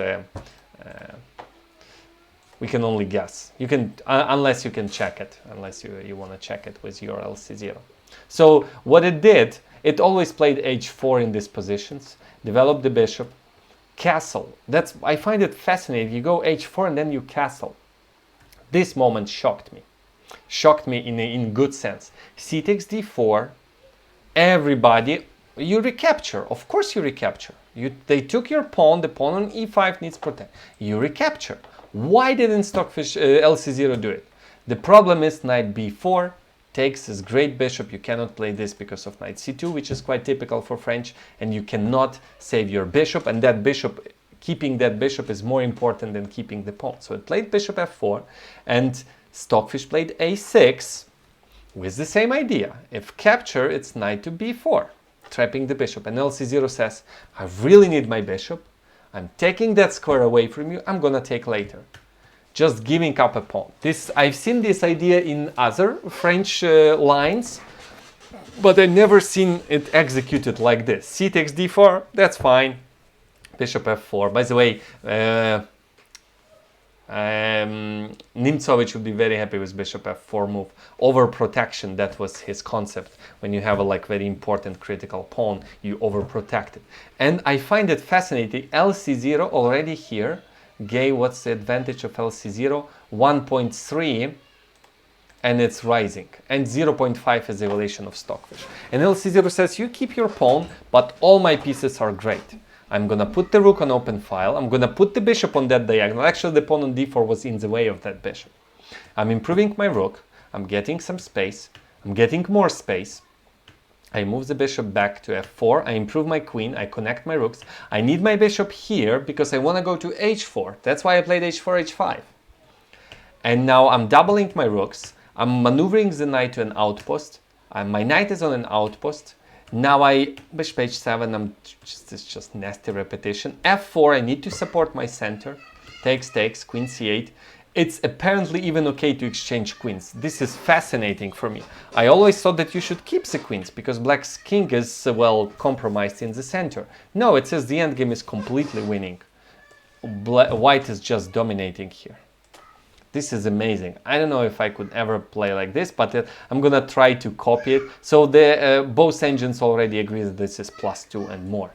We can only guess. You can unless you can check it. Unless you want to check it with your LcZero. So what it did, it always played h4 in these positions. Developed the bishop, castle. I find it fascinating. You go h4 and then you castle. This moment shocked me. Shocked me in good sense. C takes d4. Everybody, you recapture. Of course you recapture. They took your pawn. The pawn on e5 needs protect. You recapture. Why didn't Stockfish LcZero do it? The problem is knight b4 takes this great bishop. You cannot play this because of knight c2, which is quite typical for French, and you cannot save your bishop. And that bishop, keeping that bishop is more important than keeping the pawn. So it played bishop f4, and Stockfish played a6 with the same idea. If capture, it's knight to b4, trapping the bishop. And LcZero says, I really need my bishop. I'm taking that square away from you. I'm gonna take later. Just giving up a pawn. I've seen this idea in other French lines, but I've never seen it executed like this. C takes d4, that's fine. Bishop f4. By the way, Nimzovich would be very happy with bishop f4 move. Overprotection, that was his concept. When you have a very important critical pawn, you overprotect it. And I find it fascinating. LcZero already here gave, what's the advantage of LcZero? 1.3, and it's rising. And 0.5 is the evaluation of Stockfish. And LcZero says, you keep your pawn, but all my pieces are great. I'm gonna put the rook on open file. I'm gonna put the bishop on that diagonal. Actually, the pawn on d4 was in the way of that bishop. I'm improving my rook. I'm getting some space. I'm getting more space. I move the bishop back to f4, I improve my queen, I connect my rooks. I need my bishop here because I want to go to h4. That's why I played h4, h5. And now I'm doubling my rooks. I'm maneuvering the knight to an outpost. My knight is on an outpost. Now bishop h7, it's just nasty repetition. f4, I need to support my center. Takes, queen c8. It's apparently even okay to exchange queens. This is fascinating for me. I always thought that you should keep the queens because black's king is, well, compromised in the center. No, it says the endgame is completely winning. White is just dominating here. This is amazing. I don't know if I could ever play like this, but I'm gonna try to copy it. So both engines already agree that this is +2 and more.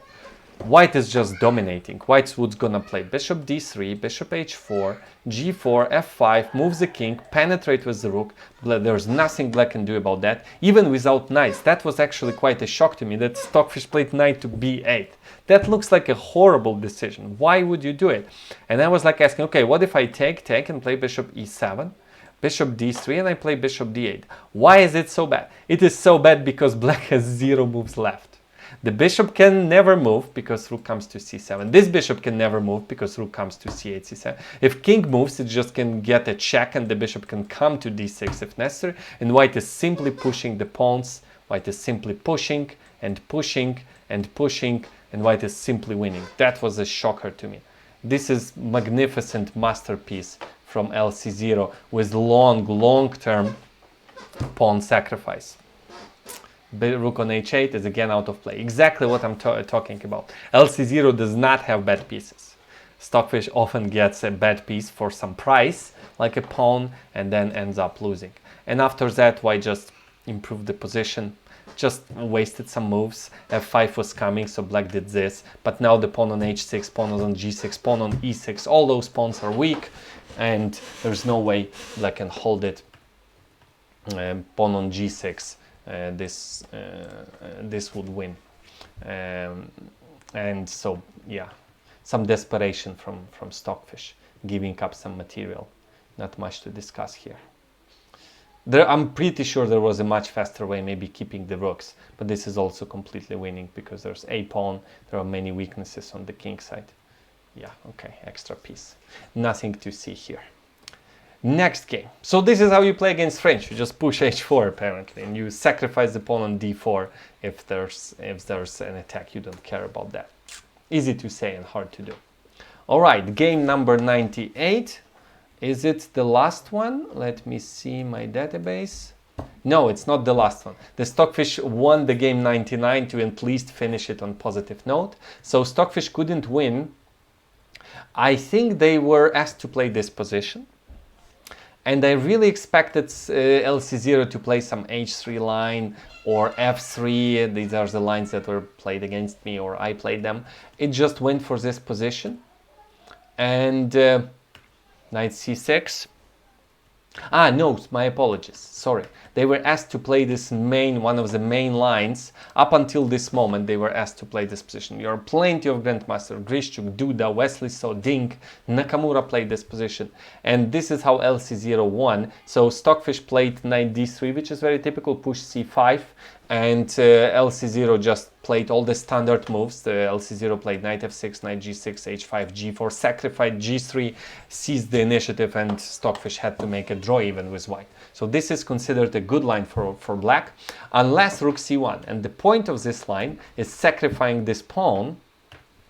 White is just dominating. White's gonna play bishop d3, bishop h4, g4, f5, move the king, penetrate with the rook. There's nothing black can do about that, even without knights. That was actually quite a shock to me that Stockfish played knight to b8. That looks like a horrible decision. Why would you do it? And I was like asking, okay, what if I take and play bishop e7, bishop d3, and I play bishop d8? Why is it so bad? It is so bad because black has 0 moves left. The bishop can never move because rook comes to c7. This bishop can never move because rook comes to c8, c7. If king moves, it just can get a check and the bishop can come to d6 if necessary. And white is simply pushing the pawns. White is simply pushing and pushing and pushing, and white is simply winning. That was a shocker to me. This is magnificent masterpiece from LcZero with long-term pawn sacrifice. Rook on h8 is again out of play. Exactly what I'm talking about. LcZero does not have bad pieces. Stockfish often gets a bad piece for some price, like a pawn, and then ends up losing. And after that, white just improved the position, just wasted some moves. f5 was coming, so black did this. But now the pawn on h6, pawn on g6, pawn on e6, all those pawns are weak, and there's no way black can hold it. Pawn on g6. This would win, and so yeah, some desperation from Stockfish, giving up some material. Not much to discuss here. I'm pretty sure there was a much faster way, maybe keeping the rooks, but this is also completely winning because there's a pawn. There are many weaknesses on the king side. Yeah, okay, extra piece. Nothing to see here. Next game. So this is how you play against French. You just push h4 apparently, and you sacrifice the pawn on d4 if there's an attack. You don't care about that. Easy to say and hard to do. All right, game number 98. Is it the last one? Let me see my database. No, it's not the last one. The Stockfish won the game 99 to at least finish it on positive note. So Stockfish couldn't win. I think they were asked to play this position. And I really expected LcZero to play some h3 line or f3. These are the lines that were played against me, or I played them. It just went for this position. And knight c6. No, my apologies. Sorry. They were asked to play this one of the main lines. Up until this moment, they were asked to play this position. There are plenty of Grandmaster, Grishchuk, Duda, Wesley So, Dink, Nakamura played this position. And this is how LcZero won. So Stockfish played knight d3, which is very typical, push c5. And LcZero just played all the standard moves. The LcZero played knight f6, knight g6, h5, g4, sacrificed g3, seized the initiative, and Stockfish had to make a draw even with white. So this is considered a good line for black, unless rook c1. And the point of this line is sacrificing this pawn.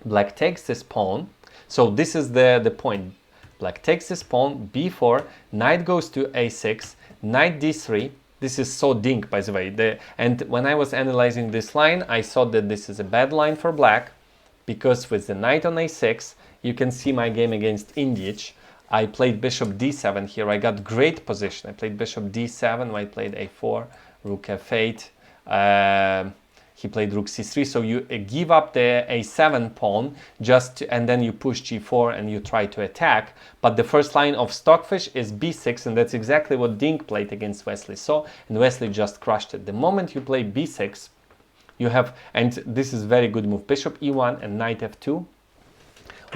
Black takes this pawn. So this is the point. Black takes this pawn, b4, knight goes to a6, knight d3. This is so dink, by the way. And when I was analyzing this line, I thought that this is a bad line for black, because with the knight on a6, you can see my game against Indic. I played bishop d7 here. I got great position. I played bishop d7, white played a4, rook f8. He played rook c3, so you give up the a7 pawn and then you push g4 and you try to attack. But the first line of Stockfish is b6, and that's exactly what Dink played against Wesley So, and Wesley just crushed it. The moment you play b6, you have, and this is very good move, bishop e1 and knight f2.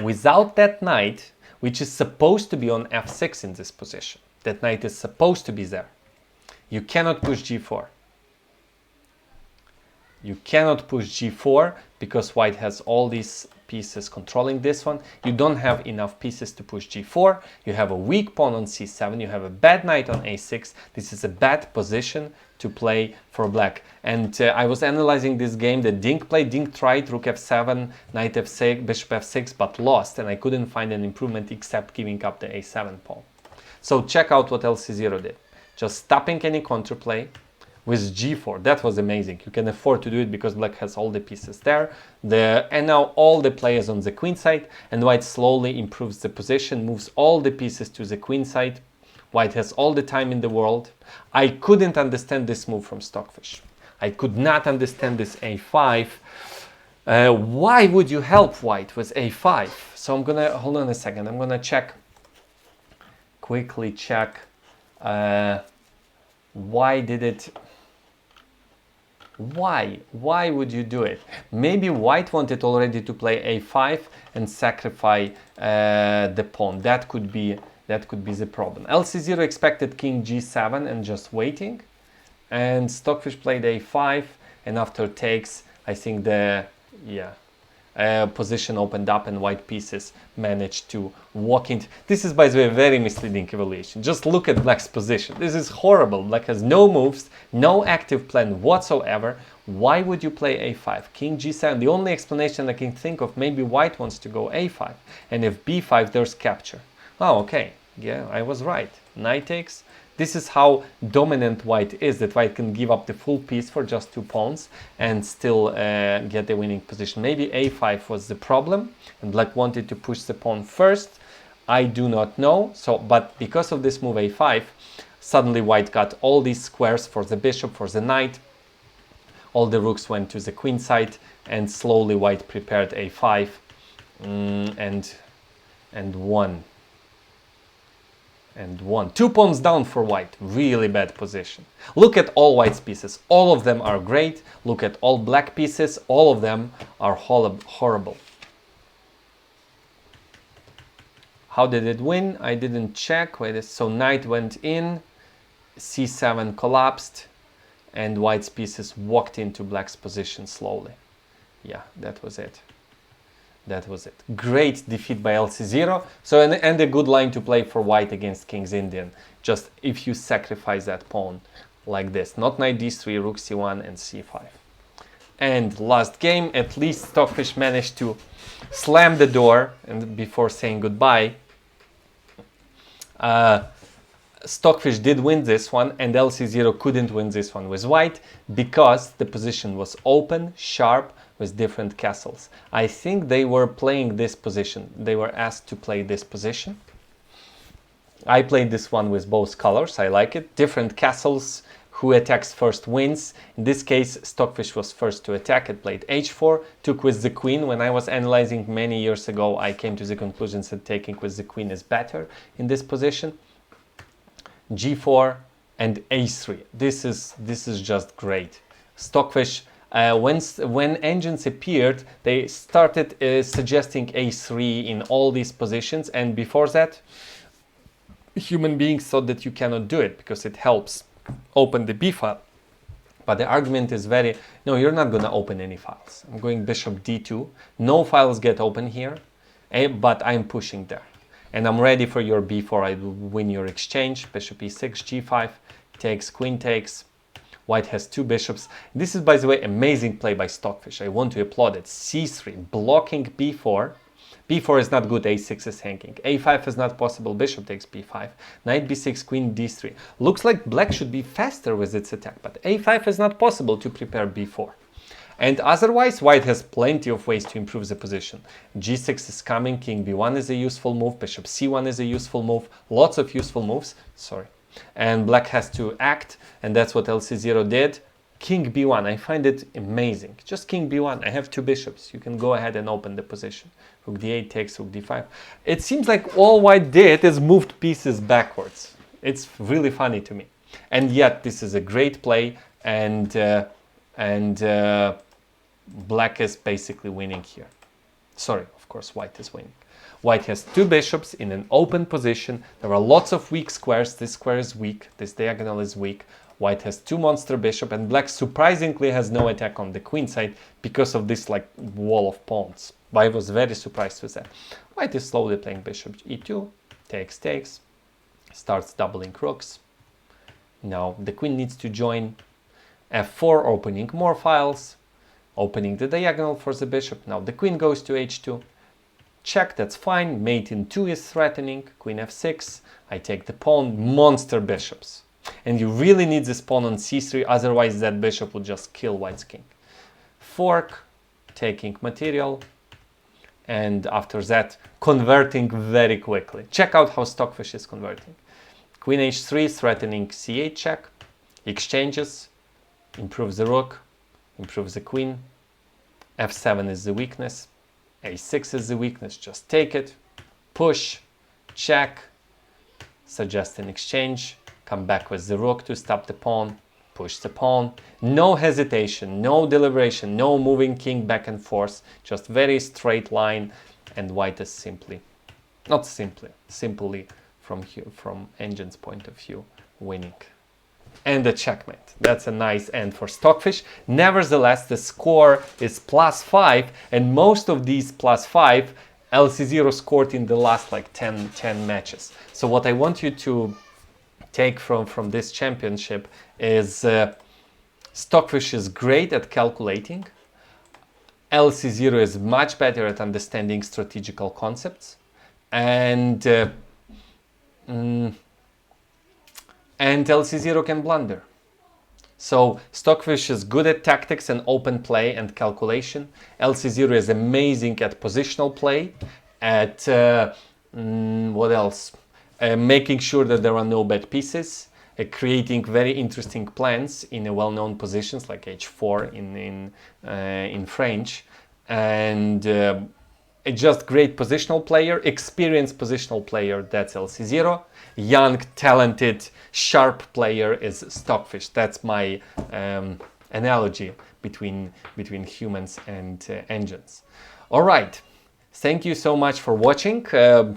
Without that knight, which is supposed to be on f6 in this position, that knight is supposed to be there, you cannot push g4. You cannot push g4 because white has all these pieces controlling this one. You don't have enough pieces to push g4. You have a weak pawn on c7. You have a bad knight on a6. This is a bad position to play for black. And I was analyzing this game that Dink played. Dink tried rook f7, knight f6, bishop f6, but lost. And I couldn't find an improvement except giving up the a7 pawn. So check out what LcZero did. Just stopping any counterplay with g4. That was amazing. You can afford to do it because black has all the pieces there. And now all the players on the queen side, and white slowly improves the position, moves all the pieces to the queen side. White has all the time in the world. I couldn't understand this move from Stockfish. I could not understand this a5. Why would you help white with a5? So I'm gonna, hold on a second, I'm gonna check, quickly check, why did it, why would you do it? Maybe white wanted already to play a5 and sacrifice the pawn. That could be the problem. LcZero expected king g7 and just waiting, and Stockfish played a5, and after takes, I think the position opened up and white pieces managed to walk into. This is, by the way, a very misleading evaluation. Just look at black's position. This is horrible. Black has no moves, no active plan whatsoever. Why would you play a5? King g7. The only explanation I can think of, maybe white wants to go a5, and if b5, there's capture. Oh, okay. Yeah, I was right. Knight takes. This is how dominant white is, that white can give up the full piece for just 2 pawns and still get the winning position. Maybe a5 was the problem and black wanted to push the pawn first. I do not know. So, but because of this move a5, suddenly white got all these squares for the bishop, for the knight. All the rooks went to the queen side, and slowly white prepared a5 and won. And won. 2 pawns down for white. Really bad position. Look at all white's pieces. All of them are great. Look at all black pieces. All of them are horrible. How did it win? I didn't check. Wait, so knight went in, c7 collapsed, and white's pieces walked into black's position slowly. Yeah, that was it. That was it. Great defeat by LcZero. So, and a good line to play for white against King's Indian. Just if you sacrifice that pawn like this. Not knight d3, rook c1 and c5. And last game, at least Stockfish managed to slam the door, and before saying goodbye, Stockfish did win this one, and LcZero couldn't win this one with white because the position was open, sharp, with different castles. I think they were playing this position. They were asked to play this position. I played this one with both colors. I like it. Different castles. Who attacks first wins. In this case, Stockfish was first to attack. It played h4, took with the queen. When I was analyzing many years ago, I came to the conclusion that taking with the queen is better in this position. g4 and h3. This is just great. Stockfish, when engines appeared, they started suggesting a3 in all these positions, and before that, human beings thought that you cannot do it because it helps open the b file. But the argument is no, you're not going to open any files. I'm going bishop d2. No files get open here, but I'm pushing there. And I'm ready for your b4. I will win your exchange. Bishop e6, g5, takes, queen takes. White has 2 bishops. This is, by the way, amazing play by Stockfish. I want to applaud it. c3, blocking b4. b4 is not good, a6 is hanging. a5 is not possible, bishop takes b5. Knight b6, queen d3. Looks like black should be faster with its attack, but a5 is not possible to prepare b4. And otherwise, white has plenty of ways to improve the position. g6 is coming, king b1 is a useful move, bishop c1 is a useful move, lots of useful moves, sorry. And black has to act, and that's what LcZero did. King b1, I find it amazing. Just king b1, I have 2 bishops. You can go ahead and open the position. Rook d8 takes rook d5. It seems like all white did is moved pieces backwards. It's really funny to me. And yet, this is a great play, and black is basically winning here. Sorry, of course, white is winning. White has 2 bishops in an open position. There are lots of weak squares. This square is weak. This diagonal is weak. White has 2 monster bishop, and black surprisingly has no attack on the queen side because of this like wall of pawns. I was very surprised with that. White is slowly playing bishop e2, takes, starts doubling rooks. Now the queen needs to join f4, opening more files, opening the diagonal for the bishop. Now the queen goes to h2. Check, that's fine. Mate in 2 is threatening. Queen f6. I take the pawn. Monster bishops. And you really need this pawn on c3, otherwise that bishop would just kill white's king. Fork, taking material, and after that converting very quickly. Check out how Stockfish is converting. Queen h3, threatening c8 check. Exchanges, improves the rook, improves the queen. f7 is the weakness. a6 is the weakness, just take it, push, check, suggest an exchange, come back with the rook to stop the pawn, push the pawn, no hesitation, no deliberation, no moving king back and forth, just very straight line, and white is simply from Engine's point of view, winning. And a checkmate. That's a nice end for Stockfish. Nevertheless, the score is +5, and most of these +5 LcZero scored in the last like 10 matches. So what I want you to take from this championship is Stockfish is great at calculating. LcZero is much better at understanding strategical concepts, and LcZero can blunder. So Stockfish is good at tactics and open play and calculation. LcZero is amazing at positional play, at what else? Making sure that there are no bad pieces, creating very interesting plans in well-known positions like h4 in French, and a just great positional player, experienced positional player, that's LcZero. Young, talented, sharp player is Stockfish. That's my analogy between humans and engines. All right, thank you so much for watching.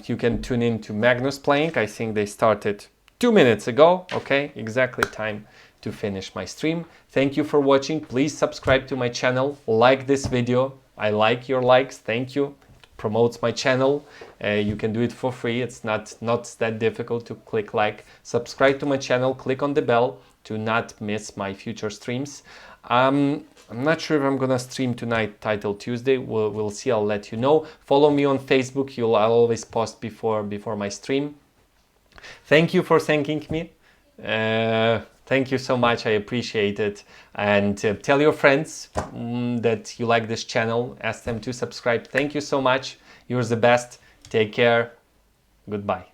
You can tune in to Magnus playing. I think they started 2 minutes ago. Okay, exactly time to finish my stream. Thank you for watching. Please subscribe to my channel. Like this video. I like your likes. Thank you. Promotes my channel. You can do it for free. It's not that difficult to click like. Subscribe to my channel, click on the bell to not miss my future streams. I'm not sure if I'm gonna stream tonight, Title Tuesday. We'll see, I'll let you know. Follow me on Facebook. I'll always post before my stream. Thank you for thanking me. Thank you so much, I appreciate it. And tell your friends that you like this channel, ask them to subscribe. Thank you so much, you're the best. Take care, goodbye.